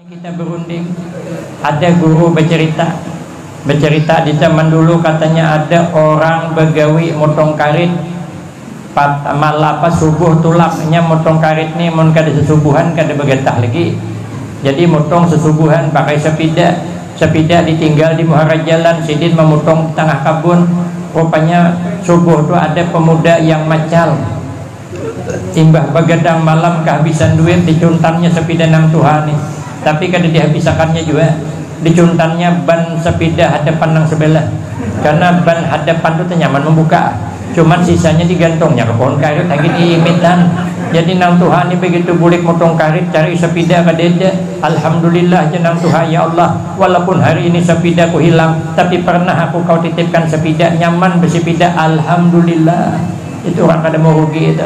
Kita berunding, ada guru bercerita di zaman dulu, katanya ada orang begawi motong karit malapa subuh tulaknya motong karit nih mun kada sesubuhan kada begetah lagi, jadi motong sesubuhan pakai sepeda ditinggal di muara jalan, sidin memotong di tengah kabun. Rupanya subuh tuh ada pemuda yang macal, timbah begadang malam kehabisan duit, dicuntannya sepeda nang Tuhan nih, tapi kada dihabisakannya juga, dicuntannya ban sepeda hadapan nang sebelah, karena ban hadapan itu nyaman membuka, cuman sisanya digantungnya ke pohon karet lagi diimitan. Jadi nang Tuhan ini begitu bulik motong karet cari sepeda kadeda, alhamdulillah jenang Tuhan, ya Allah, walaupun hari ini sepeda ku hilang, tapi pernah aku kau titipkan sepeda, nyaman bersepeda, alhamdulillah. Itu orang kada mau rugi itu.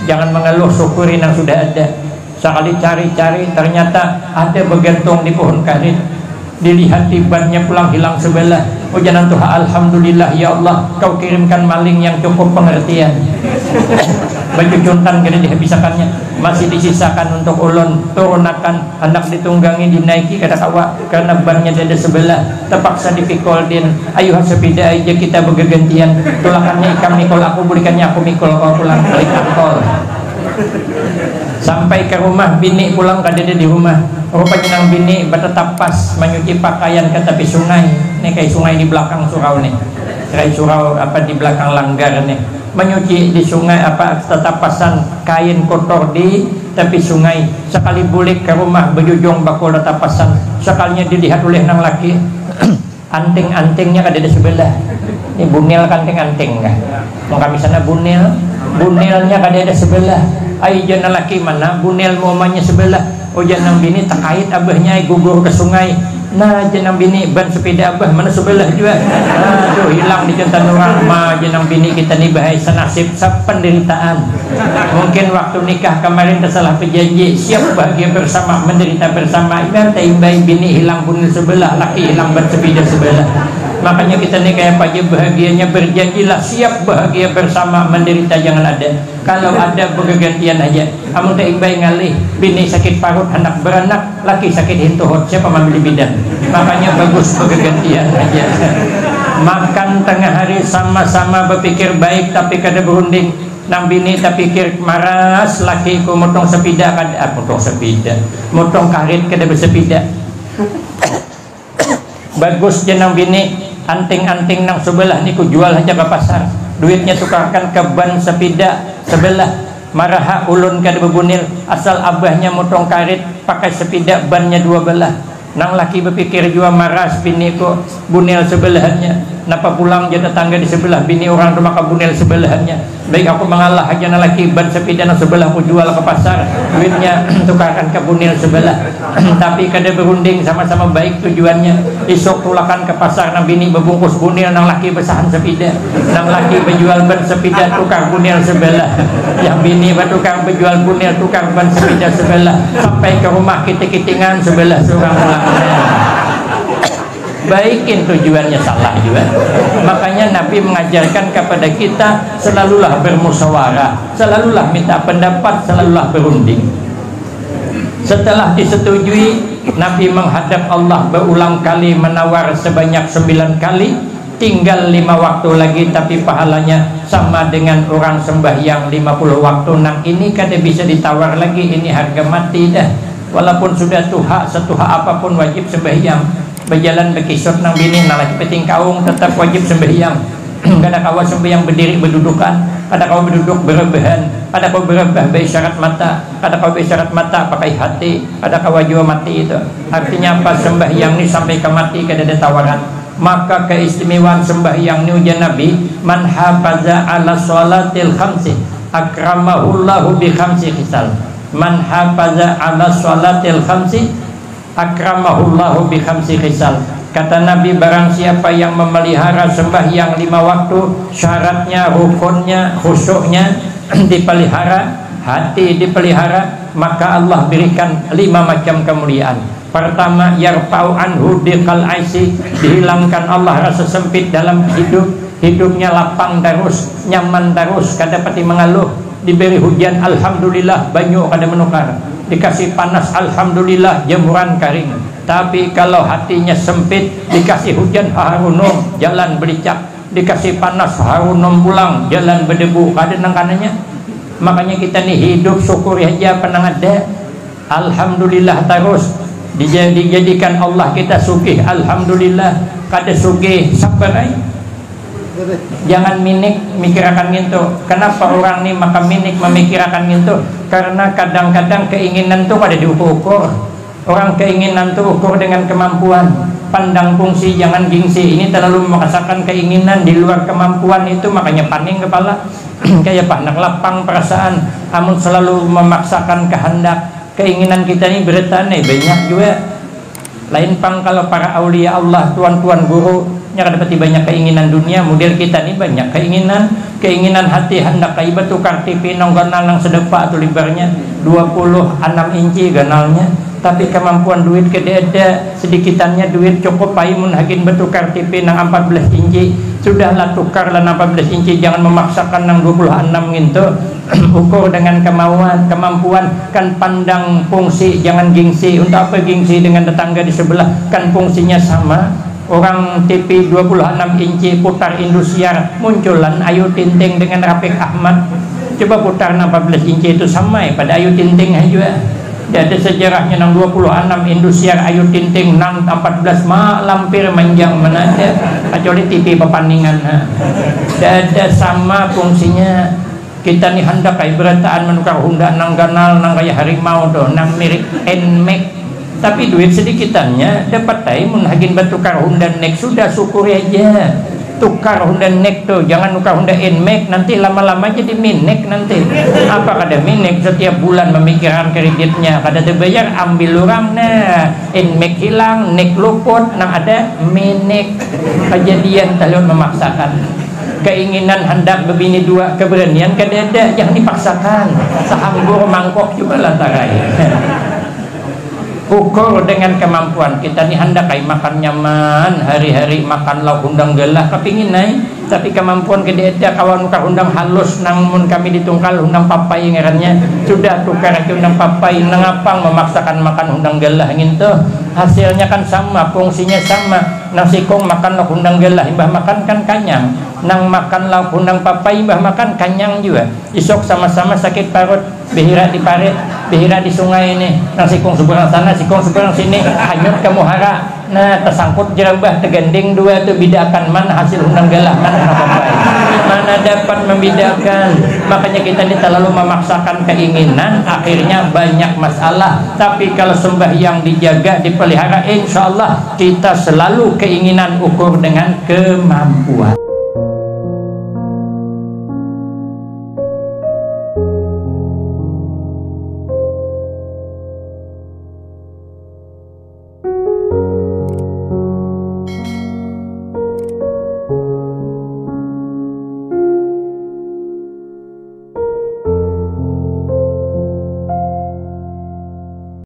Jangan mengeluh, syukuri yang sudah ada. Sekali cari-cari ternyata ada bergantung di pohon karet, dilihat bannya pulang hilang sebelah. Oh jangan Tuhan, alhamdulillah ya Allah, kau kirimkan maling yang cukup pengertian. Baju juntan kena dihabisakannya, masih disisakan untuk ulun turunakan, anak ditunggangi dinaiki kada kawa karena bannya ada sebelah, terpaksa dipikul din. Ayo sepeda aja kita bergantian, tulakannya ikam mikul aku, berikannya aku mikul kau pulang balik angkol. Sampai ke rumah bini pulang kadede di rumah, rupanya nang bini bertetap pas menyuci pakaian ke tepi sungai. Nih kayak sungai di belakang surau nih, kayak surau apa di belakang langgar nih, menyuci di sungai apa tetap pasan kain kotor di tepi sungai. Sekali bulik ke rumah berjujung bakul tetap pasan, sekalinya dilihat oleh nang laki anting-antingnya kadede sebelah. Ini bunil kanting-anting kah? Mau kami sana bunilnya kadede sebelah. Ay jangan laki mana bunil momanya sebelah. Oh jangan bini terkait abahnya gugur ke sungai. Nah jangan bini ban sepeda abah mana sebelah juga. Aduh hilang di jantan orang. Ma jangan bini kita nih bahaya senasib penderitaan. Mungkin waktu nikah kemarin tersalah berjanji siap bahagia bersama menderita bersama. Imbai bini hilang bunil sebelah, laki hilang ban sepeda sebelah. Makanya kita nih kayak pagi bahagianya berjanjilah siap bahagia bersama, menderita jangan ada. Kalau ada bergantian aja. Amun tak imbai ngalih, bini sakit parut, anak beranak, laki sakit hintuhot, siapa membeli bidan? Makanya bagus bergantian aja. Makan tengah hari sama-sama berpikir baik tapi kada berunding. Nang bini tak pikir maras, laki ku motong sepeda kada motong karet kada bersepeda. Bagus jenang bini anting-anting nang sebelah ni ku jual aja ke pasar, duitnya tukarkan ke ban sepeda sebelah. Maraha ulun kada bebunil, asal abahnya motong karet pakai sepeda bannya dua belah. Nang laki berpikir jua maras bini ku bunil sebelahnya. Napa pulang je tetangga di sebelah bini orang rumah ke bunil sebelahnya. Baik aku mengalah aja nang laki ban sepeda nang sebelah ku jual ke pasar, duitnya tukarkan ke bunil sebelah. Tapi kada berunding, sama-sama baik tujuannya. Esok tulakan ke pasar nang bini berbungkus bunil, nang laki besahan sepeda. Nang laki berjual ban sepeda tukar bunil sebelah. Yang bini bertukar berjual bunil tukar ban sepeda sebelah. Sampai ke rumah kiting-kitingan sebelah seorang pulang. Baikin tujuannya salah juga. Makanya Nabi mengajarkan kepada kita selalulah bermusyawarah, selalulah minta pendapat, selalulah berunding. Setelah disetujui, Nabi menghadap Allah berulang kali, menawar sebanyak 9 kali. Tinggal 5 waktu lagi, tapi pahalanya sama dengan orang sembahyang 50 waktu. Nang ini kada bisa ditawar lagi, ini harga mati dah. Walaupun sudah setuha apapun wajib sembahyang. Berjalan berkisut nang bini nang lagi peting kaung tetap wajib sembahyang. Kada kawa sembahyang berdiri berdudukan, kada kawa berduduk berebahan, kada kawa berebah berisyarat mata, kada kawa berisyarat mata pakai hati, kada kawa jua mati itu. Artinya apa? Sembahyang ni sampai ke mati kada ada tawaran. Maka keistimewaan sembahyang ni ujian Nabi, man hafaza ala sholatil khamsi akramahullahu bi khamsi khisal. Man hafaza ala sholatil khamsi akramahullahu bi khamsi khisal. Kata Nabi, barang siapa yang memelihara sembahyang 5 waktu, syaratnya, rukunnya, khusyuknya dipelihara, hati dipelihara, maka Allah berikan 5 macam kemuliaan. Pertama, yarfa'u anhu diqal aisi, dihilangkan Allah rasa sempit dalam hidup, hidupnya lapang terus, nyaman terus, kada pati mengeluh. diberi hujan alhamdulillah banyu kada menukar, dikasih panas alhamdulillah jemuran karing. Tapi kalau hatinya sempit, dikasih hujan harunom jalan belicak, dikasih panas harunom pulang jalan berdebu, kada nang kananya. Makanya kita nih hidup syukuri aja penang ada, alhamdulillah terus. Dijadikan Allah kita sugih alhamdulillah, kada sugih sabar ay. Jangan minik mikirakan gitu. Kenapa orang nih maka minik memikirkan gitu? Karena kadang-kadang keinginan tuh pada diukur-ukur. Orang keinginan tuh ukur dengan kemampuan. Pandang fungsi jangan gengsi. Ini terlalu memaksakan keinginan di luar kemampuan itu, makanya paning kepala. Kayak panak lapang perasaan. Amun selalu memaksakan kehendak, keinginan kita ini bertane banyak juga. Lain pang kalau para aulia Allah, tuan-tuan guru nya dapat banyak keinginan dunia, model kita nih banyak keinginan hati hendak kaibat tukar TV nang ganal nang sedepa atau lebarnya 26 inci ganalnya, tapi kemampuan duit kada ada, sedikitannya duit cukup pai mun hakin bertukar TV nang 14 inci, sudahlah tukar lah 14 inci, jangan memaksakan nang 26 gitu. Ukur dengan kemampuan, kan pandang fungsi jangan gengsi. Untuk apa gengsi dengan tetangga di sebelah, kan fungsinya sama. Orang TV 26 inci putar Indosiar, munculan Ayu Ting-Ting dengan Rafiq Ahmad. Coba putar 14 inci itu sama ya pada Ayu Ting-Ting aja. Dia ada sejarahnya nang 26 Indosiar Ayu Ting-Ting nang 14 lampir manjang mana ada, kecuali TV pepaningan. Dia ada sama fungsinya. Kita nih hendak kayak berataan menukar Honda nang ganal nang kayak harimau tuh nang mirip NMAX, tapi duit sedikitannya dapat tay mun hagin bertukar Honda NMAX, sudah syukuri aja. Tukar Honda NMAX tuh, jangan tukar Honda NMAX, nanti lama-lama jadi minek nanti. Apa kada minek, setiap bulan memikirkan kreditnya kada terbayar, ambil orang nah NMAX hilang, NMAX luput, nang ada minek. Kejadian talon memaksakan keinginan hendak berbini dua, keberanian kada ada, jangan dipaksakan. Sahambur mangkok juga lantarai. Ukur dengan kemampuan kita nih hendak kayak makan nyaman, hari-hari makan lauk undang gelah kepingin naik, tapi kemampuan kada ada. Kawan ukar undang halus namun kami ditungkal undang papai ngarannya, sudah tukar ke undang papai nang apang memaksakan makan undang gelah gitu. Hasilnya kan sama, fungsinya sama. Nang sikong makan lauk undang gelah, imbah makan kan kanyang. Nang makan lauk undang papai, imbah makan kanyang juga. Isok sama-sama sakit parut, behira di parit, behira di sungai ini. Nang sikong seberang sana, sikong seberang sini, hanyut ke muhara. Nah, tersangkut jerambah, teganding dua itu bedakan mana hasil undang gelah, mana papai. Mana dapat membedakan. Makanya kita ini terlalu memaksakan keinginan, akhirnya banyak masalah. Tapi kalau sembahyang dijaga, dipelihara, insya Allah kita selalu keinginan ukur dengan kemampuan.